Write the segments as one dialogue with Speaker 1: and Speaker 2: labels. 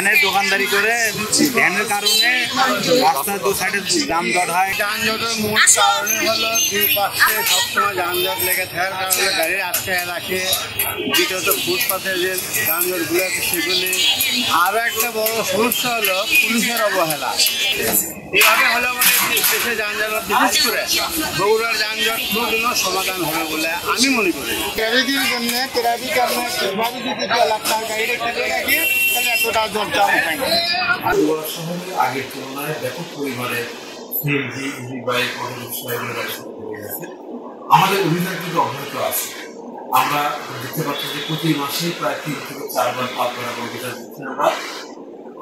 Speaker 1: ভ্যানের দোকানদারি করে ভ্যানের কারণে রাস্তার দু সাইডে যানজট হয়।
Speaker 2: যানজটের মূল কারণে হলো দুই পাশে সবসময় যানজট লেগে থাকার কারণে গাড়ি আটকায় রাখে। দ্বিতীয়ত ফুটপাথে যে যানজটগুলো আছে সেগুলি। আরও একটা বড় সমস্যা হলো পুলিশের অবহেলা। এভাবে হলে আমাদের দেশে যানজট, বিশেষ করে বগুড়ার যানজট কোনো সমাধান হবে বলে আমি মনে করি। ট্রাফিকের জন্য ট্রাফিক আপনার সেভাবে যদি এলাকার গাড়িটা খেলে রাখি তাহলে এতটা জটজাম হয় না।
Speaker 3: বগুড়া শহরে আগের তুলনায় ব্যাপক পরিমাণে সিএনজি, ইজি বাইক, অটোরিকশা এগুলো ব্যবসা বেড়ে গেছে। আমাদের অভিযান কিন্তু অব্যাহত আছে। আমরা দেখতে পাচ্ছি যে প্রতি মাসে প্রায় 3 থেকে 4 বার 5 বার আমরা অভিযান দিচ্ছি।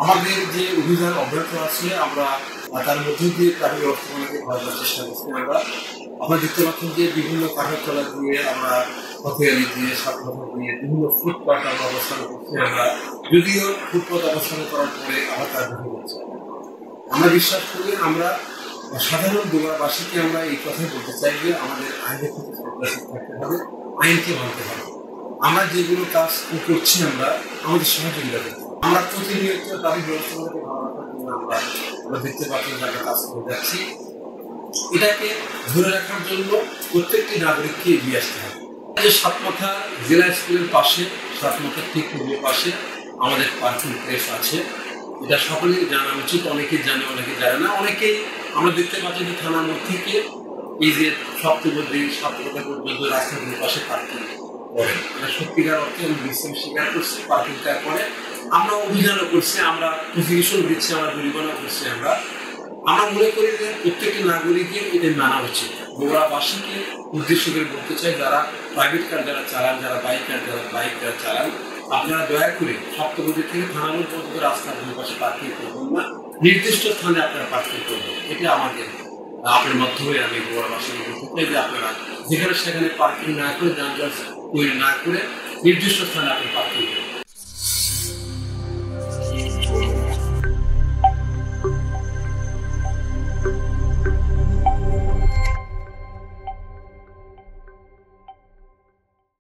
Speaker 3: আমাদের যে অভিযান অব্যাহত আছে, আমরা তার মধ্যে দিয়ে ট্রাফিক ব্যবস্থাপনাকে ভালো চেষ্টা করছি। আমরা দেখতে পাচ্ছি যে বিভিন্ন কাঠের তলা দিয়ে আমরা হথিয়ারি দিয়ে সাতপথর দিয়ে বিভিন্ন ফুটপাথ আমরা অবস্থান করছি। আমরা যদিও ফুটপাথ অবস্থান করার পরে আবার তার ঢুকে যাচ্ছে। আমরা বিশ্বাস করি, আমরা সাধারণ বগুড়াবাসীকে আমরা এই কথাই বলতে চাই যে আমাদের আইনের প্রতি শ্রদ্ধাশীল থাকতে হবে, আইনকে মানতে হবে। আমরা যেগুলো কাজ করছি আমরা আমাদের সহযোগিতা করতে হবে। আমরা প্রতিনিয়ত ট্রাফিক ব্যবস্থাপনাকে ভালো রাখার জন্য আমরা দেখতে পাচ্ছি যে আমরা কাজ করে যাচ্ছি। এটাকে ধরে রাখার জন্য প্রত্যেকটি নাগরিককে এগিয়ে আসতে হবে। যে সাতমাথা জেলা স্কুলের পাশে, সাতমাথার ঠিক পূর্ব পাশে আমাদের পার্কিং প্লেস আছে। এটা সকলেই জানা উচিত। অনেকেই জানে, অনেকে জানে না। অনেকেই আমরা দেখতে পাচ্ছি যে থানার মধ্যে থেকে এই যে সপ্তমী সাতমাথা পর্যন্ত রাস্তার দুই পাশে পার্কিং করেন। এটা সত্যিকার অর্থে আমি বিশ্রাম স্বীকার করছি। পার্কিং করে আমরা অভিযানও করছি, আমরা প্রসিকিউশন দিচ্ছি, আমরা জরিমানা করছি। আমরা মনে করি যে প্রত্যেকটি নাগরিকের এটা মানা উচিত। বগুড়াবাসীকে উদ্দেশ্য করে বলতে চাই, যারা প্রাইভেট কার যারা চালান, যারা বাইক যারা চালান, আপনারা দয়া করে সপ্তপদী থেকে থানার পর্যন্ত রাস্তার দুই পাশে পার্কিং করবেন না, নির্দিষ্ট স্থানে আপনারা পার্কিং করবেন। এটা আমাদের আপনার মাধ্যমে আমি বগুড়াবাসীকে বলতে চাই যে আপনারা যেখানে সেখানে পার্কিং না করে, যানজট তৈরি না করে নির্দিষ্ট স্থানে আপনি পার্কিং করবেন।